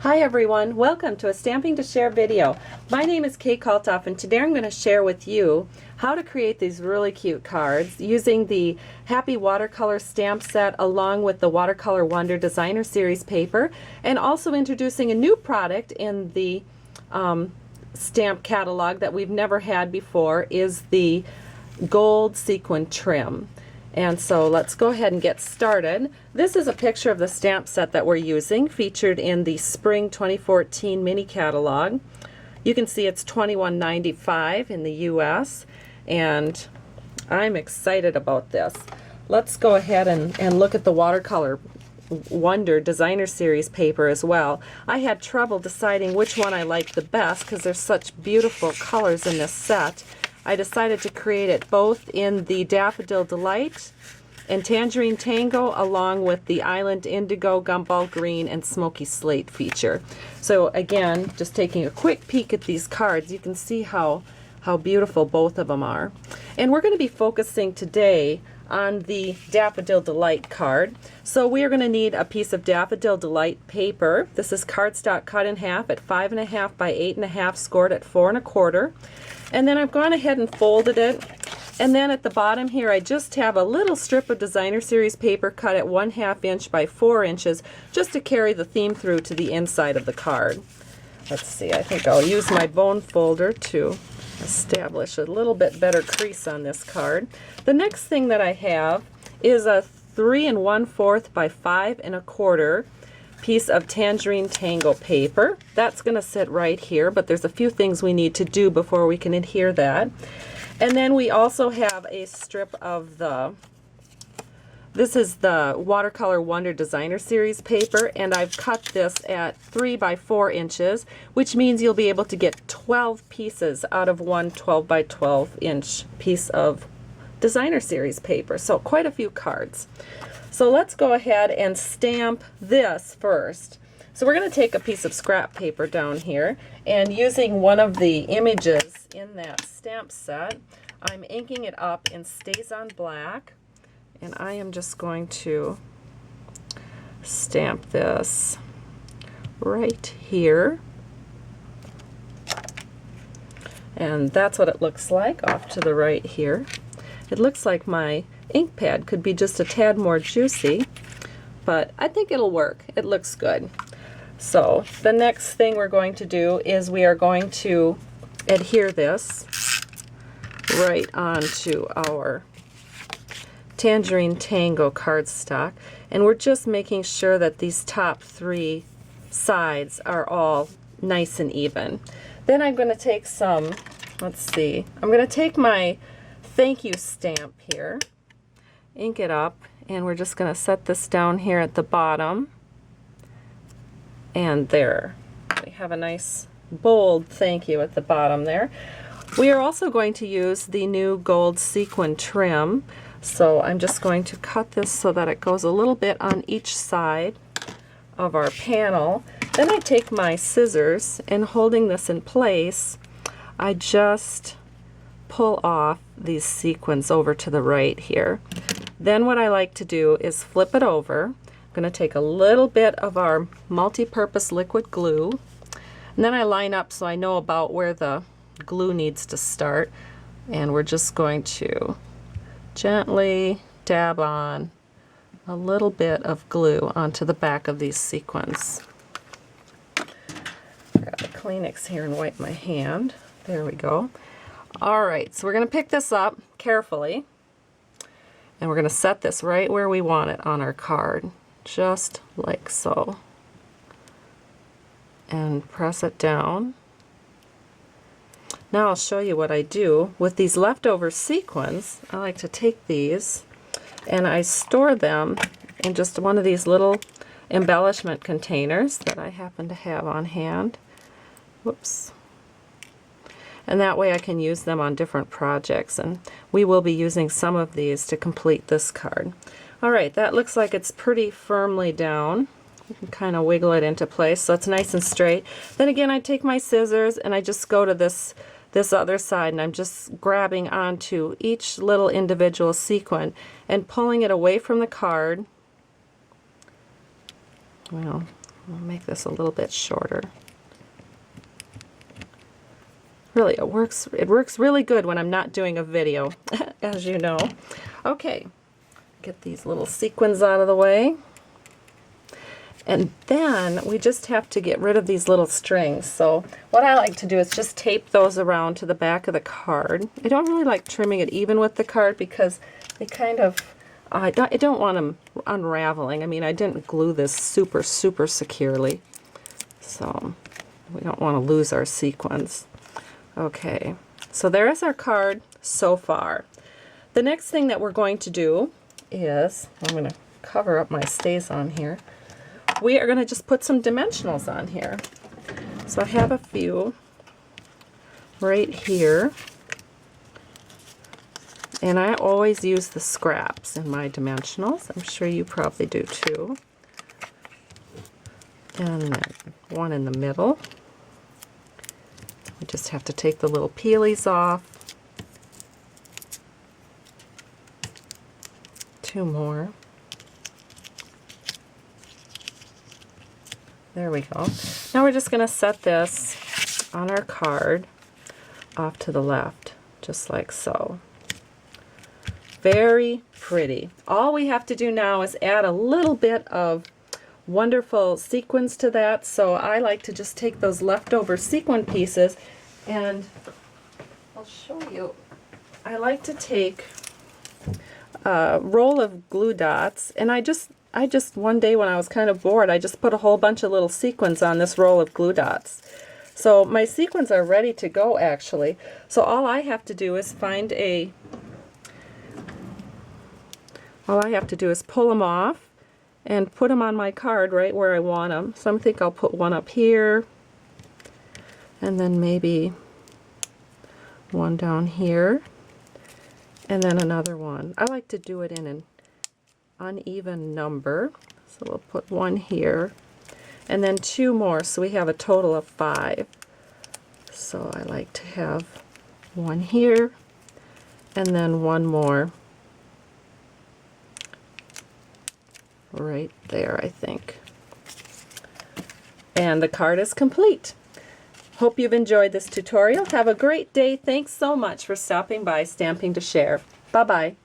Hi everyone, welcome to a Stamping to Share video. My name is Kate Kalthoff and today I'm going to share with you how to create these really cute cards using the Happy Watercolor stamp set along with the Watercolor Wonder Designer Series paper, and also introducing a new product in the stamp catalog that we've never had before is the gold sequin trim. And so let's go ahead and get started. This is a picture of the stamp set that we're using, featured in the Spring 2014 mini catalog. You can see it's $21.95 in the US, and I'm excited about this. Let's go ahead and look at the Watercolor Wonder Designer Series paper as well. I had trouble deciding which one I liked the best because there's such beautiful colors in this set. I decided to create it both in the Daffodil Delight and Tangerine Tango, along with the Island Indigo, Gumball Green, and Smoky Slate feature. So again, just taking a quick peek at these cards, you can see how beautiful both of them are. And we're going to be focusing today on the Daffodil Delight card. So we are going to need a piece of Daffodil Delight paper. This is cardstock cut in half at 5.5 by 8.5, scored at 4 1/4. And then I've gone ahead and folded it. And then at the bottom here, I just have a little strip of Designer Series paper cut at 1/2 inch by 4 inches, just to carry the theme through to the inside of the card. Let's see, I think I'll use my bone folder to establish a little bit better crease on this card. The next thing that I have is a 3 1/4 by 5 1/4 piece of Tangerine Tango paper. That's going to sit right here, but there's a few things we need to do before we can adhere that. And then we also have a strip of this is the Watercolor Wonder Designer Series paper, and I've cut this at 3 by 4 inches, which means you'll be able to get 12 pieces out of one 12 by 12 inch piece of Designer Series paper. So quite a few cards. So let's go ahead and stamp this first. So we're going to take a piece of scrap paper down here, and using one of the images in that stamp set, I'm inking it up in StazOn Black, and I am just going to stamp this right here. And that's what it looks like off to the right here. It looks like my ink pad could be just a tad more juicy, but I think it'll work. It looks good. So the next thing we're going to do is we are going to adhere this right onto our Tangerine Tango cardstock, and we're just making sure that these top 3 sides are all nice and even. Then I'm going to take some, let's see, I'm going to take my thank you stamp here, ink it up, and we're just going to set this down here at the bottom, and there we have a nice bold thank you at the bottom there. We are also going to use the new gold sequin trim, so I'm just going to cut this so that it goes a little bit on each side of our panel. Then I take my scissors, and holding this in place, I just pull off these sequins over to the right here. Then what I like to do is flip it over. I'm going to take a little bit of our multi-purpose liquid glue, and then I line up so I know about where the glue needs to start, and we're just going to gently dab on a little bit of glue onto the back of these sequins. Grab the Kleenex here and wipe my hand. There we go. Alright, so we're going to pick this up carefully, and we're going to set this right where we want it on our card, just like so, and press it down. Now I'll show you what I do with these leftover sequins. I like to take these and I store them in just one of these little embellishment containers that I happen to have on hand. Whoops. And that way I can use them on different projects, and we will be using some of these to complete this card. Alright, that looks like it's pretty firmly down. You can kind of wiggle it into place so it's nice and straight. Then again, I take my scissors and I just go to this other side, and I'm just grabbing onto each little individual sequin and pulling it away from the card. Well, I'll make this a little bit shorter. Really, it works really good when I'm not doing a video, as you know. Okay, get these little sequins out of the way. And then we just have to get rid of these little strings. So what I like to do is just tape those around to the back of the card. I don't really like trimming it even with the card because they kind of, I don't want them unraveling. I mean, I didn't glue this super securely. So we don't want to lose our sequins. Okay, so there is our card so far. The next thing that we're going to do is, I'm going to cover up my StazOn here. We are going to just put some dimensionals on here. So I have a few right here. And I always use the scraps in my dimensionals. I'm sure you probably do too. And then one in the middle. We just have to take the little peelies off. Two more. There we go. Now we're just going to set this on our card off to the left, just like so. Very pretty. All we have to do now is add a little bit of wonderful sequins to that. So I like to just take those leftover sequin pieces and I'll show you. I like to take a roll of glue dots, and I just one day when I was kind of bored, I just put a whole bunch of little sequins on this roll of glue dots. So my sequins are ready to go actually. So all I have to do is pull them off and put them on my card right where I want them. So I think I'll put one up here and then maybe one down here and then another one. I like to do it in an uneven number, so we'll put one here and then two more, so we have a total of 5. So I like to have one here and then one more right there, I think. And the card is complete. Hope you've enjoyed this tutorial. Have a great day. Thanks so much for stopping by Stamping to Share. Bye-bye.